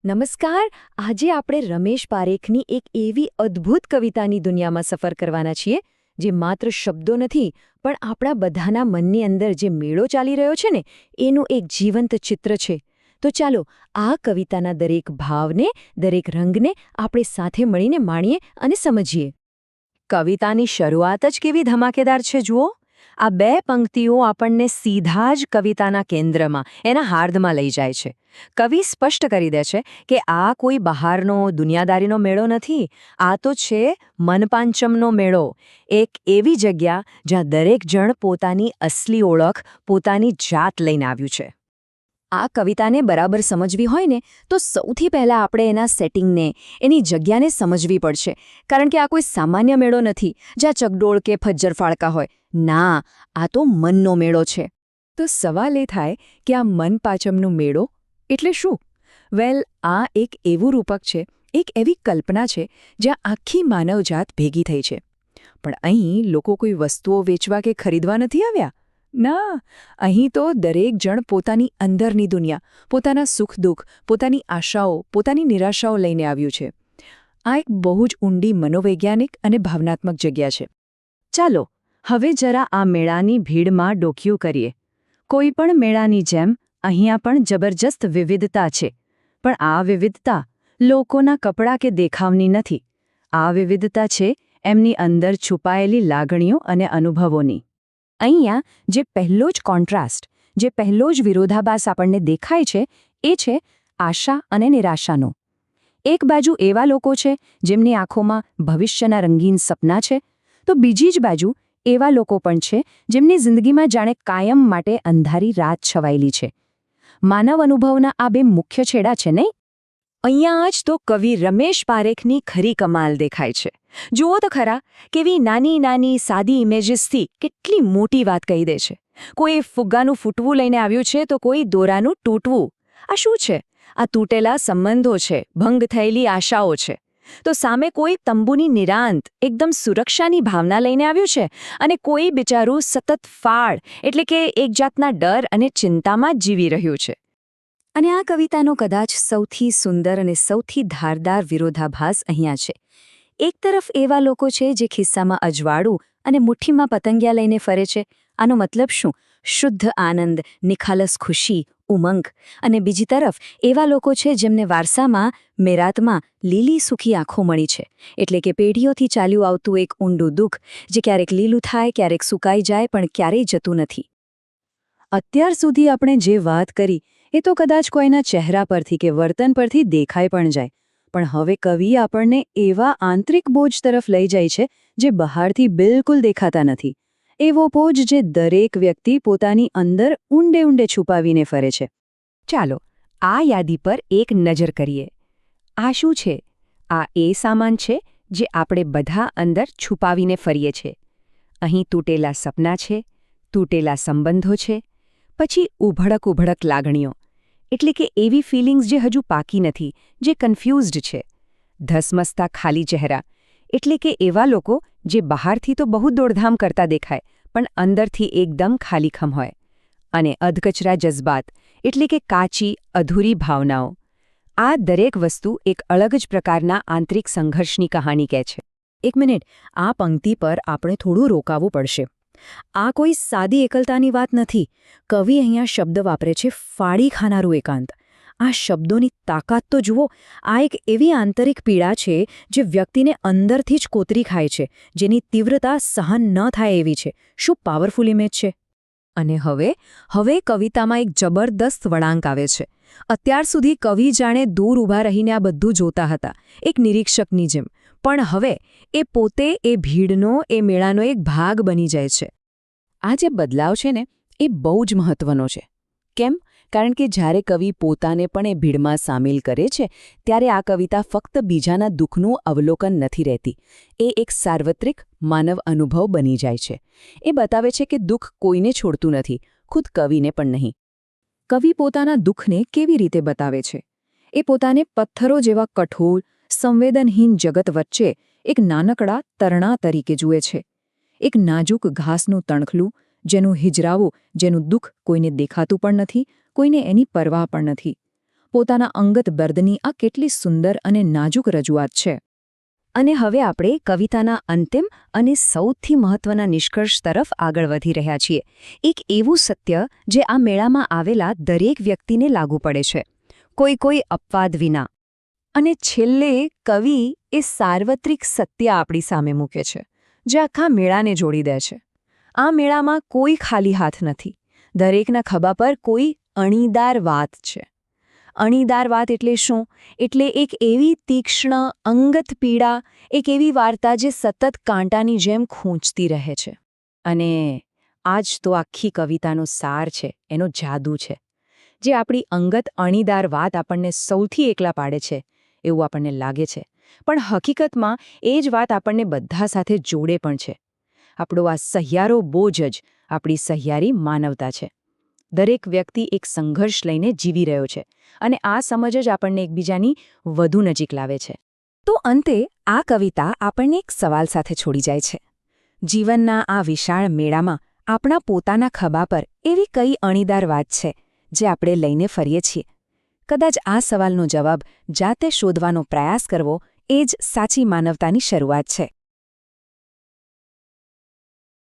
નમસ્કાર. આજે આપણે રમેશ પારેખની એક એવી અદ્ભુત કવિતાની દુનિયામાં સફર કરવાના છીએ જે માત્ર શબ્દો નથી પણ આપણા બધાના મનની અંદર જે મેળો ચાલી રહ્યો છે ને એનું એક જીવંત ચિત્ર છે. તો ચાલો આ કવિતાના દરેક ભાવને, દરેક રંગને આપણે સાથે મળીને માણીએ અને સમજીએ. કવિતાની શરૂઆત જ કેવી ધમાકેદાર છે જુઓ. આ બે પંક્તિઓ આપણને સીધા જ કવિતાના કેન્દ્રમાં, એના હાર્દમાં લઈ જાય છે. કવિ સ્પષ્ટ કરી દે છે કે આ કોઈ બહારનો દુનિયાદારીનો મેળો નથી, આ તો છે મનપાંચમનો મેળો. એક એવી જગ્યા જ્યાં દરેક જણ પોતાની અસલી ઓળખ, પોતાની જાત લઈને આવ્યું છે. આ કવિતાને બરાબર સમજવી હોય ને તો સૌથી પહેલાં આપણે એના સેટિંગને, એની જગ્યાને સમજવી પડશે. કારણ કે આ કોઈ સામાન્ય મેળો નથી જ્યાં ચકડોળ કે ફજ્જર ફાળકા હોય. ના, આ તો મનનો મેળો છે. તો સવાલ એ થાય કે આ મનપાચમનો મેળો એટલે શું? વેલ, આ એક એવું રૂપક છે, એક એવી કલ્પના છે જ્યાં આખી માનવજાત ભેગી થઈ છે. પણ અહીં લોકો કોઈ વસ્તુઓ વેચવા કે ખરીદવા નથી આવ્યા. ના, અહીં તો દરેક જણ પોતાની અંદરની દુનિયા, પોતાના સુખ-દુઃખ, પોતાની આશાઓ, પોતાની નિરાશાઓ લઈને આવ્યું છે. આ એક બહુ જ ઊંડી મનોવૈજ્ઞાનિક અને ભાવનાત્મક જગ્યા છે. ચાલો હવે જરા આ મેળાની ભીડમાં ડોકિયું કરીએ. કોઈ પણ મેળાની જેમ અહીંયા પણ જબરજસ્ત વિવિધતા છે. પણ આ વિવિધતા લોકોના કપડાં કે દેખાવની નથી. આ વિવિધતા છે એમની અંદર છુપાયેલી લાગણીઓ અને અનુભવોની. અહીંયા જે પહેલો જ કોન્ટ્રાસ્ટ, જે પહેલો જ વિરોધાભાસ આપણને દેખાય છે એ છે આશા અને નિરાશાનો. એક બાજુ એવા લોકો છે જેમની આંખોમાં ભવિષ્યના રંગીન સપના છે, તો બીજી જ બાજુ એવા લોકો પણ છે જેમની જિંદગીમાં જાણે કાયમ માટે અંધારી રાત છવાયેલી છે. માનવ અનુભવના આ બે મુખ્ય છેડા છે નહીં? અહીંયા જ તો કવિ રમેશ પારેખની ખરી કમાલ દેખાય છે. જુઓ તો ખરા, કેવી નાની નાની સાદી ઇમેજીસથી કેટલી મોટી વાત કહી દે છે. કોઈ ફુગ્ગાનું ફૂટવું લઈને આવ્યું છે તો કોઈ દોરાનું તૂટવું. આ શું છે? આ તૂટેલા સંબંધો છે, ભંગ થયેલી આશાઓ છે. તો સામે કોઈ તંબુની નિરાંત, એકદમ સુરક્ષાની ભાવના લઈને આવ્યું છે, અને કોઈ બિચારું સતત ફાળ, એટલે કે એક જાતના ડર અને ચિંતામાં જ જીવી રહ્યું છે. અને આ કવિતાનો કદાચ સૌથી સુંદર અને સૌથી ધારદાર વિરોધાભાસ અહીંયા છે. એક તરફ એવા લોકો છે જે ખિસ્સામાં અજવાળું અને મુઠ્ઠીમાં પતંગિયા લઈને ફરે છે. આનો મતલબ શું? શુદ્ધ આનંદ, નિખાલસ ખુશી, ઉમંગ. અને બીજી તરફ એવા લોકો છે જેમને વારસામાં, મેરાતમાં લીલી સુખી આંખો મળી છે. એટલે કે પેઢીઓથી ચાલ્યું આવતું એક ઊંડું દુઃખ, જે ક્યારેક લીલું થાય, ક્યારેક સુકાઈ જાય, પણ ક્યારેય જતું નથી. અત્યાર સુધી આપણે જે વાત કરી એ તો કદાચ કોઈના ચહેરા પરથી કે વર્તન પરથી દેખાઈ પણ જાય. પણ હવે કવિ આપણને એવા આંતરિક બોજ તરફ લઈ જાય છે જે બહારથી બિલકુલ દેખાતા નથી. એવો બોજ જે દરેક વ્યક્તિ પોતાની અંદર ઊંડે ઊંડે છુપાવીને ફરે છે. ચાલો આ યાદી પર એક નજર કરીએ. આ શું છે? આ એ સામાન છે જે આપણે બધા અંદર છુપાવીને ફરીએ છીએ. અહીં તૂટેલા સપના છે, તૂટેલા સંબંધો છે, પછી ઉભડક લાગણીઓ, એટલે કે એવી ફિલિંગ્સ જે હજુ પાકી નથી, જે કન્ફ્યુઝડ છે. ધસમસતા ખાલી ચહેરા, એટલે કે એવા લોકો જે બહારથી તો બહુ દોડધામ કરતા દેખાય પણ અંદરથી એકદમ ખાલીખમ હોય. અને અધકચરા જજ્બાત, એટલે કે કાચી, અધૂરી ભાવનાઓ. આ દરેક વસ્તુ એક અલગ જ પ્રકારના આંતરિક સંઘર્ષની કહાની કહે છે. એક મિનિટ, આ પંક્તિ પર આપણે થોડું રોકાવવું પડશે. આ કોઈ સાદી એકલતાની વાત નથી. કવિ અહીંયા શબ્દ વાપરે છે ફાડી ખાનારું એકાંત. આ શબ્દોની તાકાત તો જુઓ. આ એક એવી આંતરિક પીડા છે જે વ્યક્તિને અંદરથી જ કોતરી ખાય છે, જેની તીવ્રતા સહન ન થાય એવી છે. શું પાવરફુલ ઇમેજ છે! અને હવે કવિતામાં એક જબરદસ્ત વળાંક આવે છે. અત્યાર સુધી કવિ જાણે દૂર ઊભા રહીને આ બધું જોતા હતા, એક નિરીક્ષકની જેમ. પણ હવે એ પોતે એ ભીડનો, એ મેળાનો એક ભાગ બની જાય છે. આ જે બદલાવ છે ને એ બહુ જ મહત્વનો છે. કેમ? કારણ કે જ્યારે કવિ પોતાને પણ એ ભીડમાં સામેલ કરે છે ત્યારે આ કવિતા ફક્ત બીજાના દુઃખનું અવલોકન નથી રહેતી. એ એક સાર્વત્રિક માનવ અનુભવ બની જાય છે. એ બતાવે છે કે દુઃખ કોઈને છોડતું નથી, ખુદ કવિને પણ નહીં. કવિ પોતાના દુઃખને કેવી રીતે બતાવે છે? એ પોતાને પથ્થરો જેવા કઠોર, સંવેદનહીન જગત વચ્ચે એક નાનકડા તરણા તરીકે જુએ છે. એક નાજુક ઘાસનું તણખલું, જેનું હિજરાવું, જેનું દુઃખ કોઈને દેખાતું પણ નથી, કોઈને એની પરવા પણ નથી. પોતાના અંગત દર્દની આ કેટલી સુંદર અને નાજુક રજૂઆત છે. અને હવે આપણે કવિતાના અંતિમ અને સૌથી મહત્વના નિષ્કર્ષ તરફ આગળ વધી રહ્યા છીએ. એક એવું સત્ય જે આ મેળામાં આવેલા દરેક વ્યક્તિને લાગુ પડે છે, કોઈ અપવાદ વિના. અને છેલ્લે કવિ એ સાર્વત્રિક સત્ય આપણી સામે મૂકે છે, જે આખા મેળાને જોડી દે છે. આ મેળામાં કોઈ ખાલી હાથ નથી. દરેકના ખભા પર કોઈ અણીદાર વાત છે. અણીદાર વાત એટલે શું? એટલે એક એવી તીક્ષ્ણ અંગત પીડા, એક એવી વાર્તા જે સતત કાંટાની જેમ ખૂંચતી રહે છે. અને આ જ તો આખી કવિતાનો સાર છે, એનો જાદુ છે, જે આપણી અંગત અણીદાર વાત આપણને સૌથી એકલા પાડે છે એવું આપણને લાગે છે, પણ હકીકતમાં એ જ વાત આપણને બધા સાથે જોડે પણ છે. આપણો આ સહિયારો બોજ જ આપણી સહિયારી માનવતા છે. દરેક વ્યક્તિ એક સંઘર્ષ લઈને જીવી રહ્યો છે, અને આ સમજ જ આપણને એકબીજાની વધુ નજીક લાવે છે. તો અંતે આ કવિતા આપણને એક સવાલ સાથે છોડી જાય છે. જીવનના આ વિશાળ મેળામાં આપણા પોતાના ખભા પર એવી કઈ અણીદાર વાત છે જે આપણે લઈને ફરીએ છીએ? કદાચ આ સવાલનો જવાબ જાતે શોધવાનો પ્રયાસ કરવો એ જ સાચી માનવતાની શરૂઆત છે.